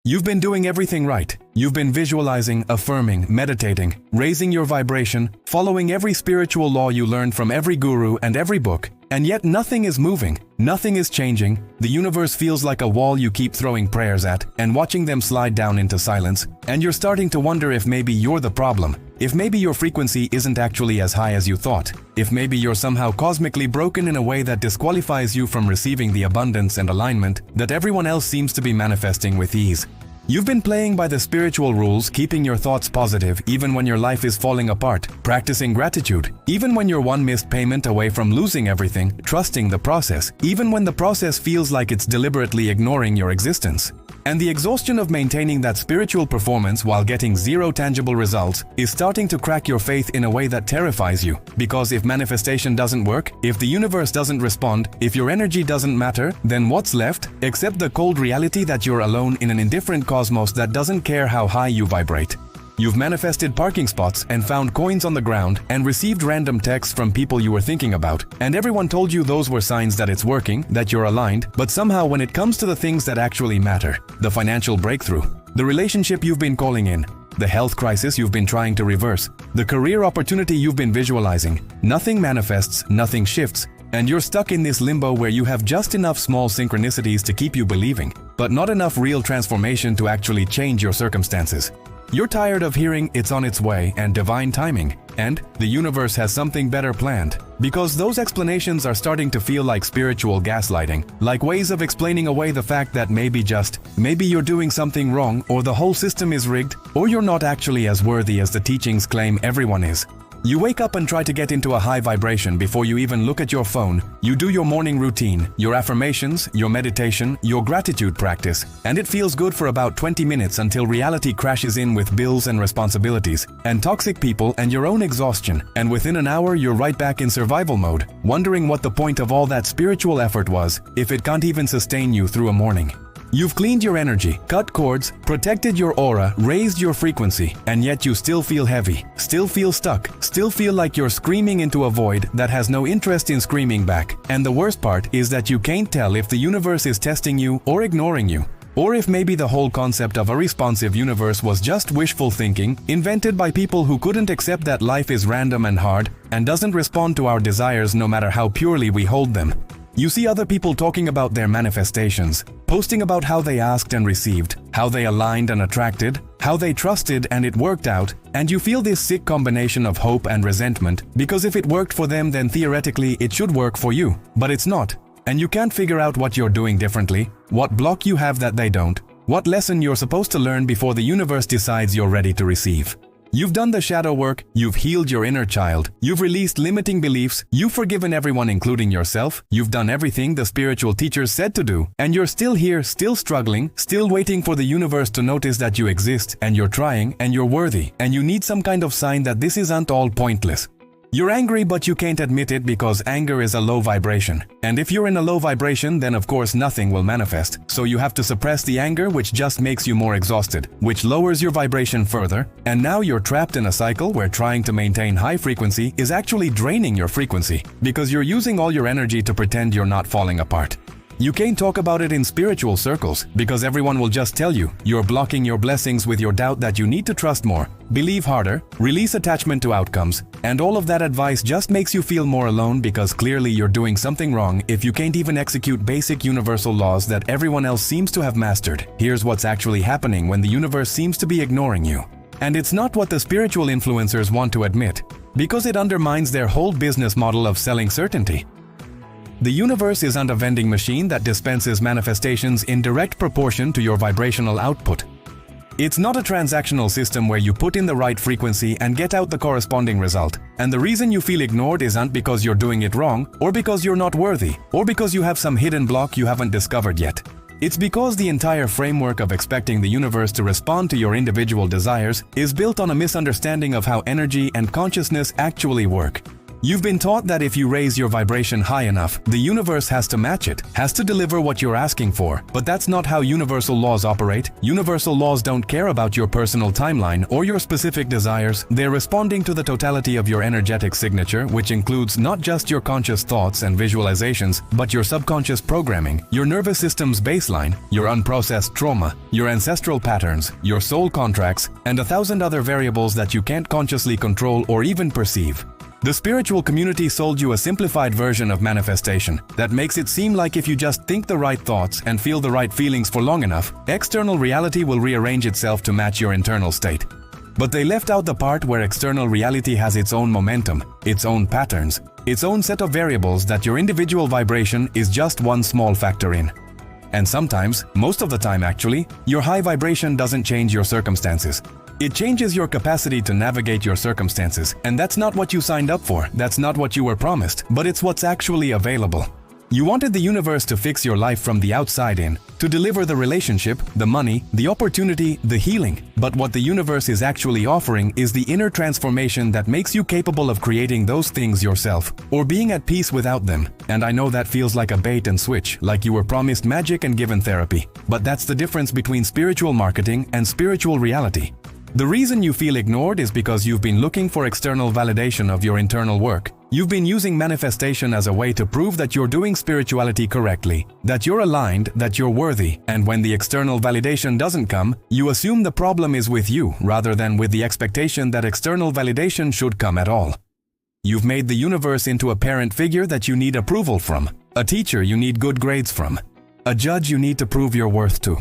You've been doing everything right. You've been visualizing, affirming, meditating, raising your vibration, following every spiritual law you learned from every guru and every book, and yet nothing is moving, nothing is changing. The universe feels like a wall you keep throwing prayers at and watching them slide down into silence, and you're starting to wonder if maybe you're the problem, if maybe your frequency isn't actually as high as you thought, if maybe you're somehow cosmically broken in a way that disqualifies you from receiving the abundance and alignment that everyone else seems to be manifesting with ease. You've been playing by the spiritual rules, keeping your thoughts positive even when your life is falling apart, practicing gratitude, even when you're one missed payment away from losing everything, trusting the process, even when the process feels like it's deliberately ignoring your existence. And the exhaustion of maintaining that spiritual performance while getting zero tangible results is starting to crack your faith in a way that terrifies you. Because if manifestation doesn't work, if the universe doesn't respond, if your energy doesn't matter, then what's left except the cold reality that you're alone in an indifferent cosmos that doesn't care how high you vibrate? You've manifested parking spots and found coins on the ground and received random texts from people you were thinking about, and everyone told you those were signs that it's working, that you're aligned, but somehow when it comes to the things that actually matter, the financial breakthrough, the relationship you've been calling in, the health crisis you've been trying to reverse, the career opportunity you've been visualizing, nothing manifests, nothing shifts, and you're stuck in this limbo where you have just enough small synchronicities to keep you believing, but not enough real transformation to actually change your circumstances. You're tired of hearing it's on its way and divine timing, and the universe has something better planned. Because those explanations are starting to feel like spiritual gaslighting, like ways of explaining away the fact that maybe you're doing something wrong, or the whole system is rigged, or you're not actually as worthy as the teachings claim everyone is. You wake up and try to get into a high vibration before you even look at your phone. You do your morning routine, your affirmations, your meditation, your gratitude practice, and it feels good for about 20 minutes until reality crashes in with bills and responsibilities, and toxic people and your own exhaustion, and within an hour you're right back in survival mode, wondering what the point of all that spiritual effort was if it can't even sustain you through a morning. You've cleaned your energy, cut cords, protected your aura, raised your frequency, and yet you still feel heavy, still feel stuck, still feel like you're screaming into a void that has no interest in screaming back. And the worst part is that you can't tell if the universe is testing you or ignoring you. Or if maybe the whole concept of a responsive universe was just wishful thinking, invented by people who couldn't accept that life is random and hard, and doesn't respond to our desires no matter how purely we hold them. You see other people talking about their manifestations, posting about how they asked and received, how they aligned and attracted, how they trusted and it worked out, and you feel this sick combination of hope and resentment, because if it worked for them then theoretically it should work for you, but it's not. And you can't figure out what you're doing differently, what block you have that they don't, what lesson you're supposed to learn before the universe decides you're ready to receive. You've done the shadow work, you've healed your inner child, you've released limiting beliefs, you've forgiven everyone including yourself, you've done everything the spiritual teachers said to do, and you're still here, still struggling, still waiting for the universe to notice that you exist, and you're trying, and you're worthy, and you need some kind of sign that this isn't all pointless. You're angry but you can't admit it because anger is a low vibration. And if you're in a low vibration, then of course nothing will manifest. So you have to suppress the anger, which just makes you more exhausted, which lowers your vibration further. And now you're trapped in a cycle where trying to maintain high frequency is actually draining your frequency because you're using all your energy to pretend you're not falling apart. You can't talk about it in spiritual circles because everyone will just tell you you're blocking your blessings with your doubt that you need to trust more, believe harder, release attachment to outcomes, and all of that advice just makes you feel more alone because clearly you're doing something wrong if you can't even execute basic universal laws that everyone else seems to have mastered. Here's what's actually happening when the universe seems to be ignoring you. And it's not what the spiritual influencers want to admit, because it undermines their whole business model of selling certainty. The universe isn't a vending machine that dispenses manifestations in direct proportion to your vibrational output. It's not a transactional system where you put in the right frequency and get out the corresponding result. And the reason you feel ignored isn't because you're doing it wrong, or because you're not worthy, or because you have some hidden block you haven't discovered yet. It's because the entire framework of expecting the universe to respond to your individual desires is built on a misunderstanding of how energy and consciousness actually work. You've been taught that if you raise your vibration high enough, the universe has to match it, has to deliver what you're asking for. But that's not how universal laws operate. Universal laws don't care about your personal timeline or your specific desires. They're responding to the totality of your energetic signature, which includes not just your conscious thoughts and visualizations, but your subconscious programming, your nervous system's baseline, your unprocessed trauma, your ancestral patterns, your soul contracts, and 1,000 other variables that you can't consciously control or even perceive. The spiritual community sold you a simplified version of manifestation that makes it seem like if you just think the right thoughts and feel the right feelings for long enough, external reality will rearrange itself to match your internal state. But they left out the part where external reality has its own momentum, its own patterns, its own set of variables that your individual vibration is just one small factor in. And sometimes, most of the time actually, your high vibration doesn't change your circumstances. It changes your capacity to navigate your circumstances, and that's not what you signed up for, that's not what you were promised, but it's what's actually available. You wanted the universe to fix your life from the outside in, to deliver the relationship, the money, the opportunity, the healing, but what the universe is actually offering is the inner transformation that makes you capable of creating those things yourself, or being at peace without them. And I know that feels like a bait and switch, like you were promised magic and given therapy, but that's the difference between spiritual marketing and spiritual reality. The reason you feel ignored is because you've been looking for external validation of your internal work. You've been using manifestation as a way to prove that you're doing spirituality correctly, that you're aligned, that you're worthy, and when the external validation doesn't come, you assume the problem is with you rather than with the expectation that external validation should come at all. You've made the universe into a parent figure that you need approval from, a teacher you need good grades from, a judge you need to prove your worth to.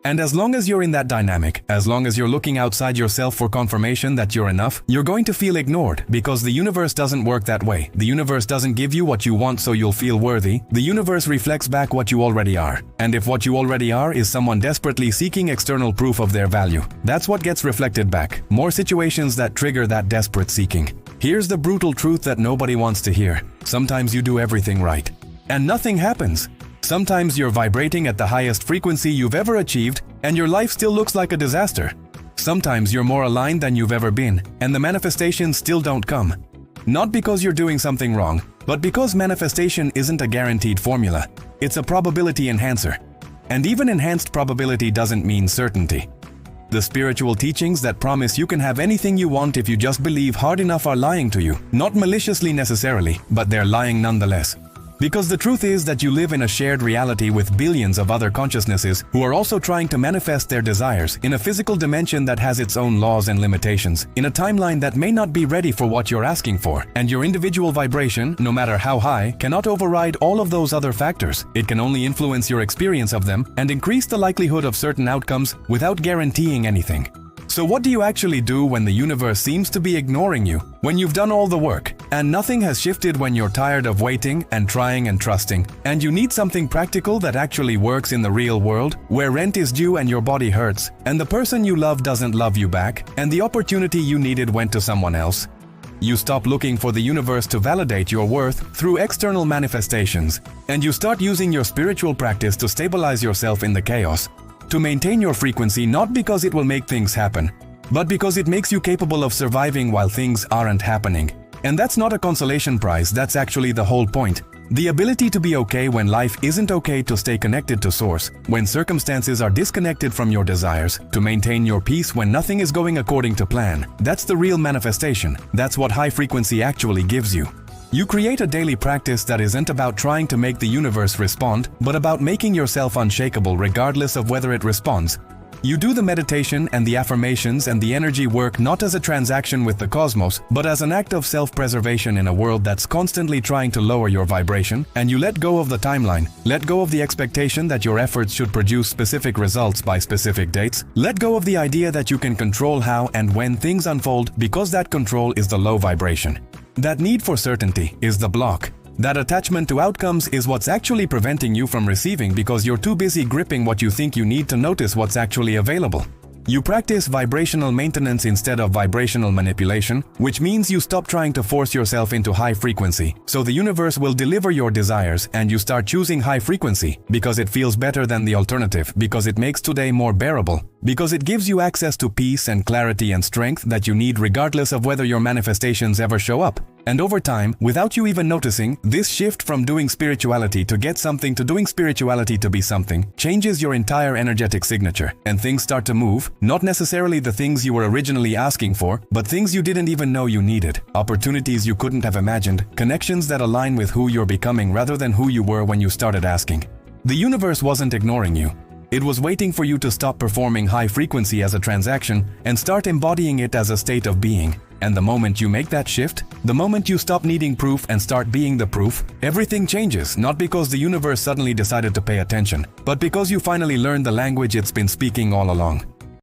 And as long as you're in that dynamic, as long as you're looking outside yourself for confirmation that you're enough, you're going to feel ignored because the universe doesn't work that way. The universe doesn't give you what you want so you'll feel worthy. The universe reflects back what you already are. And if what you already are is someone desperately seeking external proof of their value, that's what gets reflected back. More situations that trigger that desperate seeking. Here's the brutal truth that nobody wants to hear. Sometimes you do everything right, and nothing happens. Sometimes you're vibrating at the highest frequency you've ever achieved, and your life still looks like a disaster. Sometimes you're more aligned than you've ever been, and the manifestations still don't come. Not because you're doing something wrong, but because manifestation isn't a guaranteed formula. It's a probability enhancer. And even enhanced probability doesn't mean certainty. The spiritual teachings that promise you can have anything you want if you just believe hard enough are lying to you. Not maliciously necessarily, but they're lying nonetheless. Because the truth is that you live in a shared reality with billions of other consciousnesses who are also trying to manifest their desires in a physical dimension that has its own laws and limitations, in a timeline that may not be ready for what you're asking for. And your individual vibration, no matter how high, cannot override all of those other factors. It can only influence your experience of them and increase the likelihood of certain outcomes without guaranteeing anything. So what do you actually do when the universe seems to be ignoring you? When you've done all the work, and nothing has shifted, when you're tired of waiting and trying and trusting, and you need something practical that actually works in the real world, where rent is due and your body hurts, and the person you love doesn't love you back, and the opportunity you needed went to someone else? You stop looking for the universe to validate your worth through external manifestations, and you start using your spiritual practice to stabilize yourself in the chaos. To maintain your frequency, not because it will make things happen, but because it makes you capable of surviving while things aren't happening. And that's not a consolation prize, that's actually the whole point. The ability to be okay when life isn't okay, to stay connected to source, when circumstances are disconnected from your desires, to maintain your peace when nothing is going according to plan. That's the real manifestation. That's what high frequency actually gives you. You create a daily practice that isn't about trying to make the universe respond, but about making yourself unshakable regardless of whether it responds. You do the meditation and the affirmations and the energy work not as a transaction with the cosmos, but as an act of self-preservation in a world that's constantly trying to lower your vibration, and you let go of the timeline, let go of the expectation that your efforts should produce specific results by specific dates, let go of the idea that you can control how and when things unfold, because that control is the low vibration. That need for certainty is the block. That attachment to outcomes is what's actually preventing you from receiving, because you're too busy gripping what you think you need to notice what's actually available. You practice vibrational maintenance instead of vibrational manipulation, which means you stop trying to force yourself into high frequency, so the universe will deliver your desires, and you start choosing high frequency because it feels better than the alternative, because it makes today more bearable, Because it gives you access to peace and clarity and strength that you need regardless of whether your manifestations ever show up. And over time, without you even noticing, this shift from doing spirituality to get something to doing spirituality to be something changes your entire energetic signature, and things start to move, not necessarily the things you were originally asking for, but things you didn't even know you needed, opportunities you couldn't have imagined, connections that align with who you're becoming rather than who you were when you started asking. The universe wasn't ignoring you. It was waiting for you to stop performing high frequency as a transaction and start embodying it as a state of being. And the moment you make that shift, the moment you stop needing proof and start being the proof, everything changes, not because the universe suddenly decided to pay attention, but because you finally learned the language it's been speaking all along.